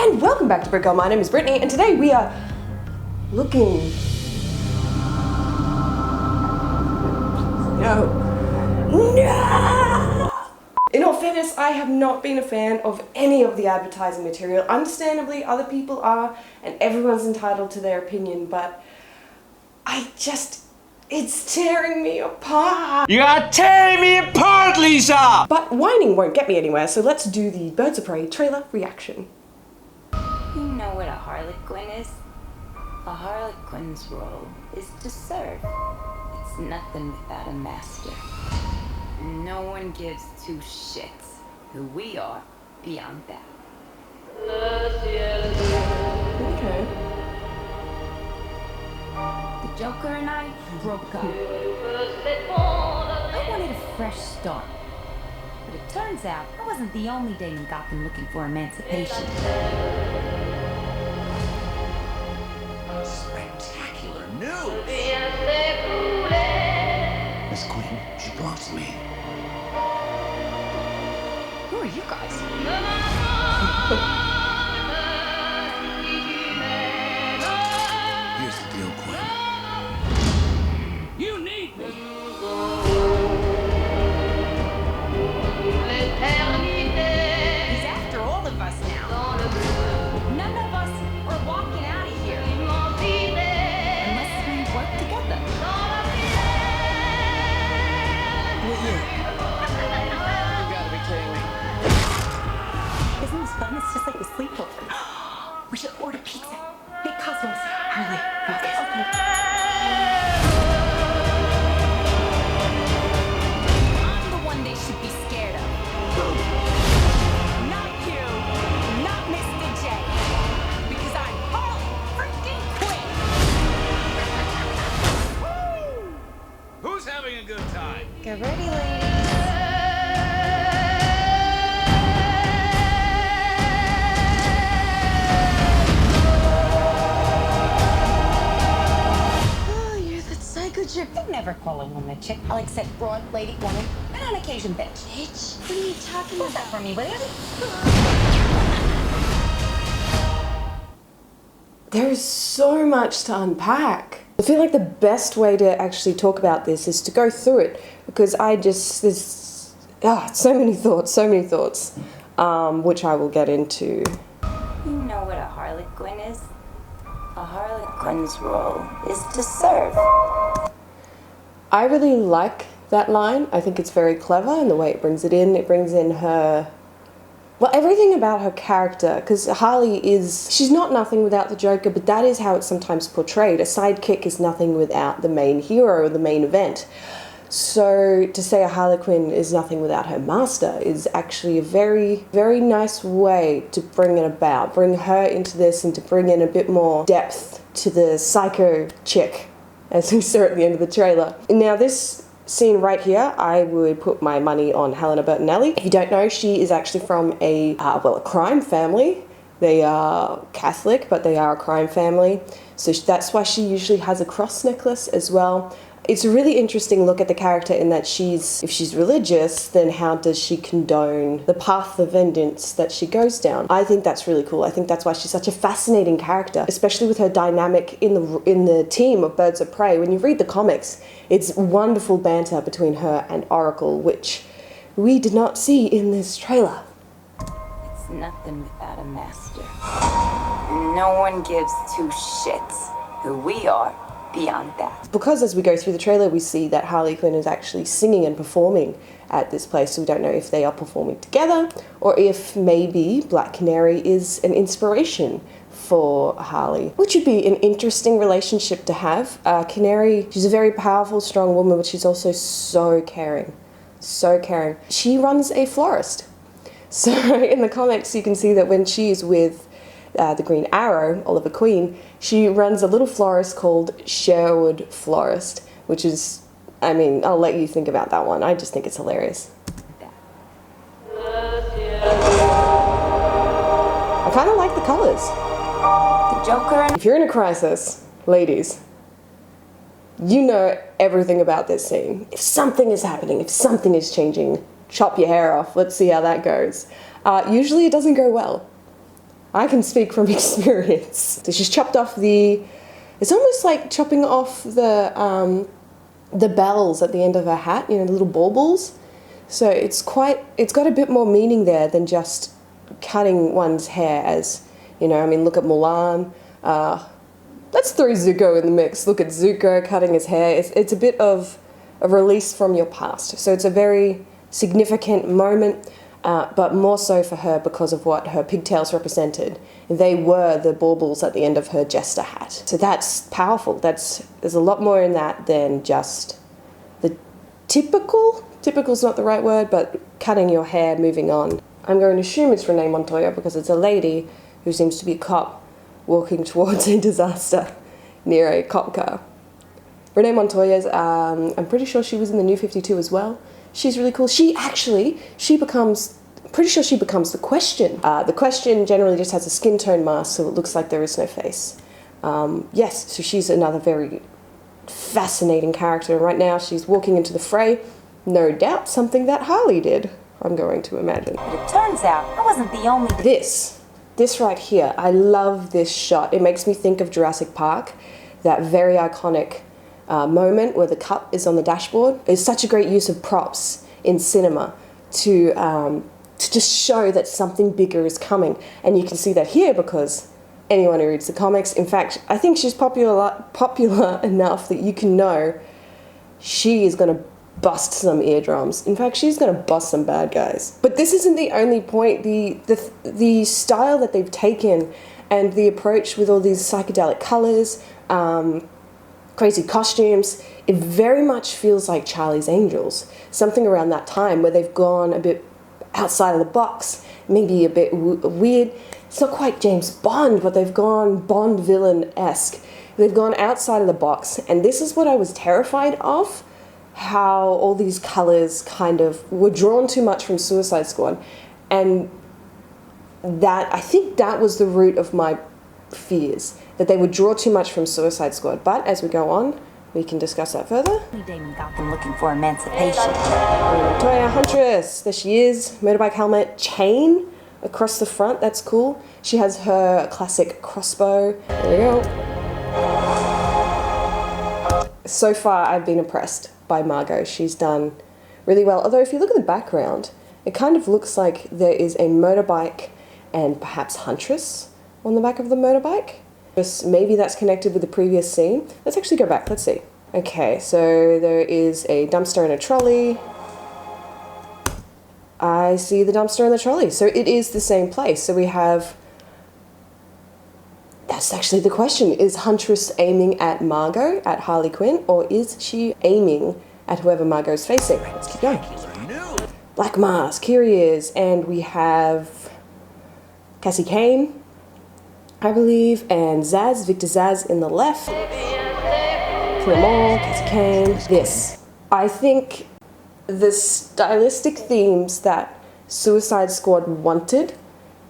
And welcome back to Brick Girl. My name is Brittany, and today we are looking... No. In all fairness, I have not been a fan of any of the advertising material. Understandably, other people are, and everyone's entitled to their opinion, but it's tearing me apart. You are tearing me apart, Lisa! But whining won't get me anywhere, so let's do the Birds of Prey trailer reaction. You know what a harlequin is? A harlequin's role is to serve. It's nothing without a master. No one gives two shits who we are beyond that. Okay. The Joker and I broke up. I wanted a fresh start. But it turns out I wasn't the only dame in Gotham looking for emancipation. Spectacular news! Miss Queen, she belongs to me. Who are you guys? Here's the deal, Queen. You need me! He's after all of us now. None of us are walking out of here unless we work together. You gotta be kidding me. Isn't this fun? It's just like a sleepover. We should order pizza. Big cosmos. Harley, focus. Okay. I'm the one they should be scared of. Not you. Not Mr. J. Because I'm Harley freaking Quinn. Who's having a good time? Get ready, ladies. I'd never call a woman a chick. I'll accept broad, lady, woman, and on occasion bitch. Bitch? What are you talking about? That for me, will you? There's so much to unpack. I feel like the best way to actually talk about this is to go through it, because there's so many thoughts, which I will get into. You know what a harlequin is? A harlequin's role is to serve. I really like that line. I think it's very clever in the way it brings it in. It brings in her, well, everything about her character, because Harley she's not nothing without the Joker, but that is how it's sometimes portrayed. A sidekick is nothing without the main hero or the main event. So to say a Harlequin is nothing without her master is actually a very, very nice way to bring it about. Bring her into this and to bring in a bit more depth to the psycho chick, as we saw at the end of the trailer. Now this scene right here, I would put my money on Helena Bertinelli. If you don't know, she is actually from a crime family. They are Catholic, but they are a crime family. So that's why she usually has a cross necklace as well. It's a really interesting look at the character in that if she's religious, then how does she condone the path of vengeance that she goes down? I think that's really cool. I think that's why she's such a fascinating character, especially with her dynamic in the team of Birds of Prey. When you read the comics, it's wonderful banter between her and Oracle, which we did not see in this trailer. It's nothing without a master. No one gives two shits who we are beyond that. Because as we go through the trailer, we see that Harley Quinn is actually singing and performing at this place, so we don't know if they are performing together or if maybe Black Canary is an inspiration for Harley, which would be an interesting relationship to have. Canary, she's a very powerful, strong woman, but she's also so caring. So caring. She runs a florist. So in the comics, you can see that when she's with the Green Arrow, Oliver Queen, she runs a little florist called Sherwood Florist, which is, I mean, I'll let you think about that one. I just think it's hilarious. I kind of like the colors. The Joker. If you're in a crisis, ladies, you know everything about this scene. If something is happening, if something is changing, chop your hair off. Let's see how that goes. Usually it doesn't go well. I can speak from experience. So she's chopped off it's almost like chopping off the bells at the end of her hat, you know, the little baubles. So it's got a bit more meaning there than just cutting one's hair, as, you know, I mean, look at Mulan. Let's throw Zuko in the mix. Look at Zuko cutting his hair. It's a bit of a release from your past. So it's a very significant moment, but more so for her because of what her pigtails represented. They were the baubles at the end of her jester hat. So that's powerful. There's a lot more in that than just the typical's not the right word, but cutting your hair, moving on. I'm going to assume it's Renee Montoya because it's a lady who seems to be a cop walking towards a disaster near a cop car. Renee Montoya's, I'm pretty sure she was in the New 52 as well. She's really cool. Pretty sure she becomes the Question. The Question generally just has a skin tone mask, so it looks like there is no face. Yes, so she's another very fascinating character. And right now she's walking into the fray. No doubt something that Harley did, I'm going to imagine. But it turns out I wasn't the only... This right here, I love this shot. It makes me think of Jurassic Park, that very iconic moment where the cup is on the dashboard. It's such a great use of props in cinema to just show that something bigger is coming. And you can see that here because anyone who reads the comics, in fact, I think she's popular enough that you can know she is going to bust some eardrums. In fact, she's going to bust some bad guys. But this isn't the only point. The style that they've taken and the approach with all these psychedelic colors, crazy costumes, it very much feels like Charlie's Angels. Something around that time where they've gone a bit outside of the box, maybe a bit weird. It's not quite James Bond, but they've gone Bond villain-esque. They've gone outside of the box, and this is what I was terrified of, how all these colors kind of were drawn too much from Suicide Squad. And that, I think that was the root of my fears, that they would draw too much from Suicide Squad. But as we go on, we can discuss that further. Damon got them looking for emancipation. Montoya Huntress, there she is, motorbike helmet, chain across the front, that's cool. She has her classic crossbow. There we go. So far, I've been impressed by Margot. She's done really well. Although if you look at the background, it kind of looks like there is a motorbike and perhaps Huntress on the back of the motorbike. Maybe that's connected with the previous scene. Let's actually go back, let's see. Okay, so there is a dumpster and a trolley. I see the dumpster and the trolley. So it is the same place. So we have... That's actually the question. Is Huntress aiming at Margot, at Harley Quinn, or is she aiming at whoever Margot's facing? Let's keep going. Black Mask, here he is. And we have Cassie Kane, I believe, and Zaz, Victor Zaz in the left. Clement, Cassie Kane, this. I think the stylistic themes that Suicide Squad wanted,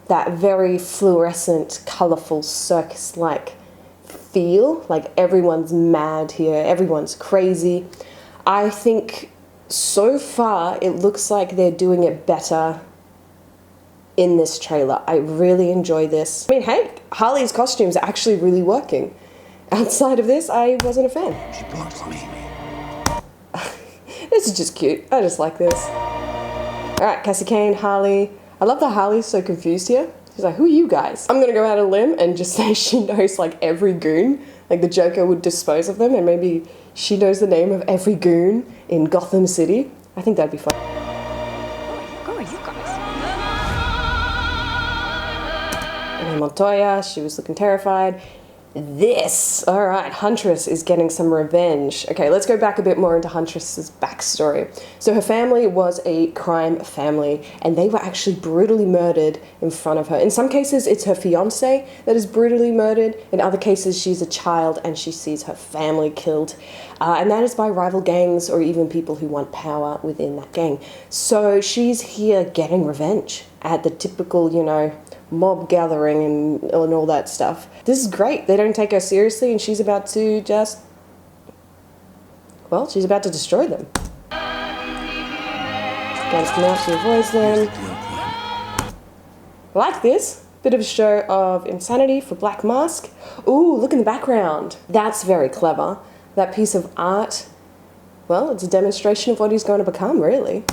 that very fluorescent, colourful, circus-like feel, like everyone's mad here, everyone's crazy. I think so far it looks like they're doing it better in this trailer. I really enjoy this. I mean, hey, Harley's costumes are actually really working. Outside of this, I wasn't a fan. She blocks me. This is just cute. I just like this. Alright, Cassie Kane, Harley. I love that Harley's so confused here. She's like, who are you guys? I'm gonna go out on a limb and just say she knows like every goon. Like the Joker would dispose of them and maybe she knows the name of every goon in Gotham City. I think that'd be fun. Who are you guys? And then Montoya, she was looking terrified. This, all right, Huntress is getting some revenge. Okay, let's go back a bit more into Huntress's backstory. So her family was a crime family, and they were actually brutally murdered in front of her. In some cases, it's her fiance that is brutally murdered. In other cases, she's a child and she sees her family killed. And that is by rival gangs or even people who want power within that gang. So she's here getting revenge at the typical, you know, mob gathering and all that stuff. This is great. They don't take her seriously and she's about to just... Well, she's about to destroy them. Guns come out, she avoids them. I like this. Bit of a show of insanity for Black Mask. Ooh, look in the background. That's very clever. That piece of art, well, it's a demonstration of what he's going to become, really.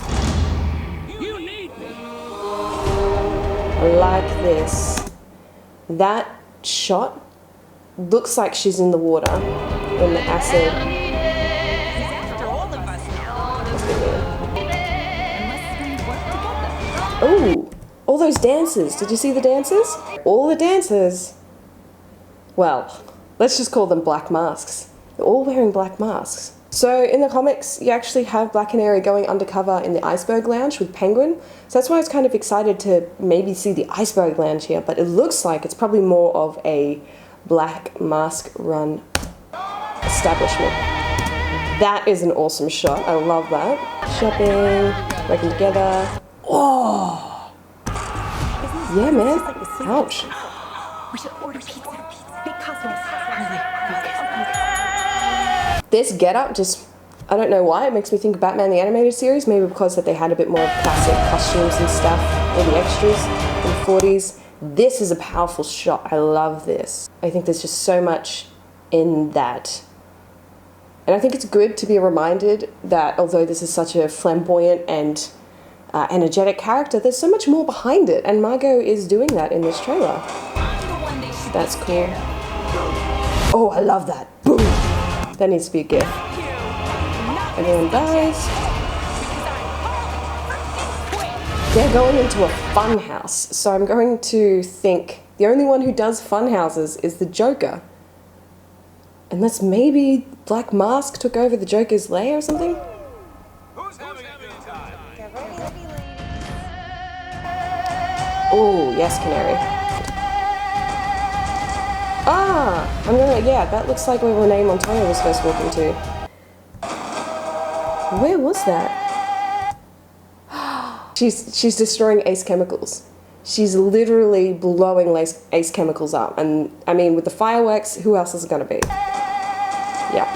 You need me. I like this. That shot looks like she's in the water when the acid. He's after all of us now. Unless things work together. Ooh, all those dancers. Did you see the dancers? All the dancers. Well, let's just call them black masks. They're all wearing black masks. So in the comics, you actually have Black Canary going undercover in the Iceberg Lounge with Penguin. So that's why I was kind of excited to maybe see the Iceberg Lounge here, but it looks like it's probably more of a Black Mask run establishment. That is an awesome shot. I love that. Shopping, working together. Oh! Yeah, man. Ouch. We should order pizza. Big customers. This getup just, I don't know why, it makes me think of Batman the Animated Series, maybe because that they had a bit more of classic costumes and stuff, all the extras in the 40s. This is a powerful shot. I love this. I think there's just so much in that. And I think it's good to be reminded that although this is such a flamboyant and energetic character, there's so much more behind it, and Margot is doing that in this trailer. That's cool. Oh, I love that. Boom! That needs to be a gif. Everyone dies. They're going into a fun house, so I'm going to think the only one who does fun houses is the Joker. Unless maybe Black Mask took over the Joker's lair or something? Who's having a good time? Oh, yes, Canary. Ah, yeah, that looks like where Renee Montoya was first walking to. Where was that? She's destroying Ace Chemicals. She's literally blowing Ace Chemicals up. And, I mean, with the fireworks, who else is it going to be? Yeah,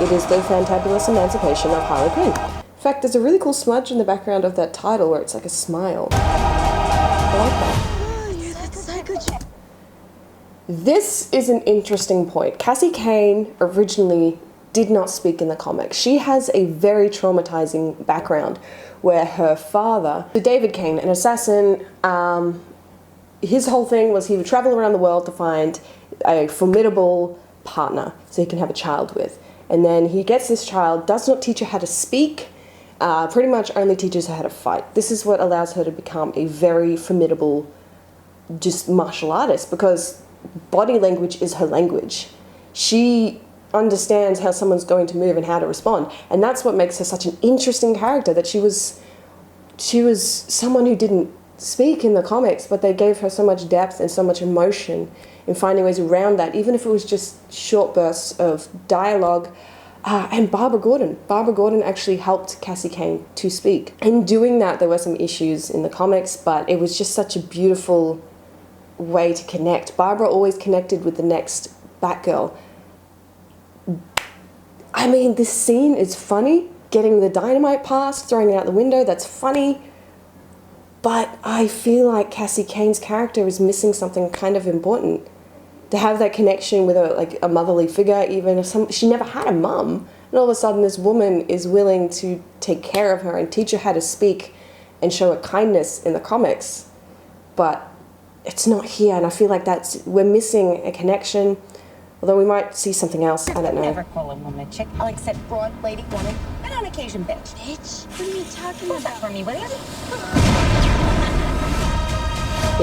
it is the fantabulous emancipation of Harley Quinn. In fact, there's a really cool smudge in the background of that title where it's like a smile. I like that. This is an interesting point. Cassie Kane originally did not speak in the comics. She has a very traumatizing background where her father, David Kane, an assassin, his whole thing was he would travel around the world to find a formidable partner so he can have a child with. And then he gets this child, does not teach her how to speak, pretty much only teaches her how to fight. This is what allows her to become a very formidable just martial artist, because body language is her language. She understands how someone's going to move and how to respond, and that's what makes her such an interesting character, that she was someone who didn't speak in the comics, but they gave her so much depth and so much emotion in finding ways around that, even if it was just short bursts of dialogue. And Barbara Gordon actually helped Cassie Kane to speak. In doing that, there were some issues in the comics, but it was just such a beautiful way to connect. Barbara always connected with the next Batgirl. I mean, this scene is funny. Getting the dynamite past, throwing it out the window, that's funny. But I feel like Cassie Kane's character is missing something kind of important. To have that connection with a motherly figure, even if she never had a mum, and all of a sudden this woman is willing to take care of her and teach her how to speak and show her kindness in the comics. But it's not here, and I feel like we're missing a connection. Although we might see something else, I don't know. Never call a woman a chick. I'll accept broad, lady, woman, and on occasion, bitch. Bitch? What are you talking Hold that about? for me, will you?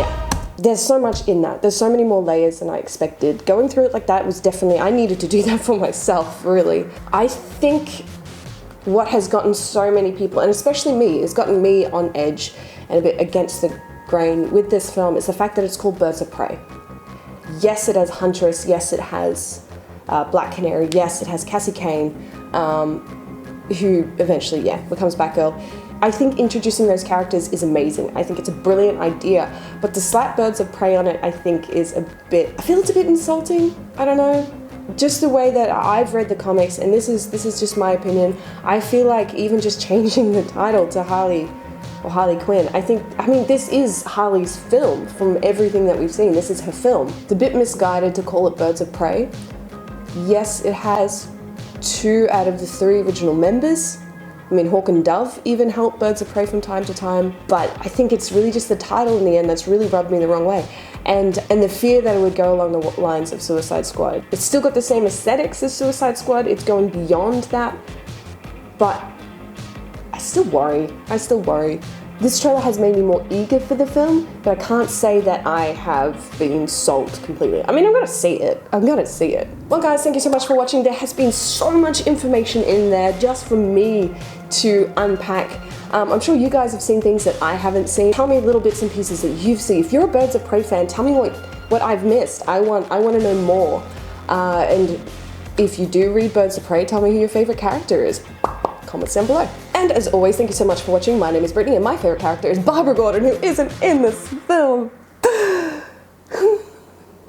Yeah. There's so much in that. There's so many more layers than I expected. Going through it like that was definitely, I needed to do that for myself, really. I think what has gotten so many people, and especially me, has gotten me on edge and a bit against the grain with this film is the fact that it's called Birds of Prey. Yes, it has Huntress. Yes, it has Black Canary. Yes, it has Cassie Kane, who eventually, becomes Batgirl. I think introducing those characters is amazing. I think it's a brilliant idea, but to slap Birds of Prey on it, I think is I feel it's a bit insulting. I don't know. Just the way that I've read the comics, and this is just my opinion, I feel like even just changing the title to Harley or Harley Quinn. I mean, this is Harley's film from everything that we've seen. This is her film. It's a bit misguided to call it Birds of Prey. Yes, it has 2 out of the 3 original members. I mean, Hawk and Dove even help Birds of Prey from time to time, but I think it's really just the title in the end that's really rubbed me the wrong way. And the fear that it would go along the lines of Suicide Squad. It's still got the same aesthetics as Suicide Squad, it's going beyond that, but I still worry. This trailer has made me more eager for the film, but I can't say that I have been sold completely. I mean, I'm gonna see it. Well guys, thank you so much for watching. There has been so much information in there just for me to unpack. I'm sure you guys have seen things that I haven't seen. Tell me little bits and pieces that you've seen. If you're a Birds of Prey fan, tell me what I've missed. I want to know more. And if you do read Birds of Prey, tell me who your favorite character is. Comments down below. And as always, thank you so much for watching. My name is Brittany and my favorite character is Barbara Gordon, who isn't in this film.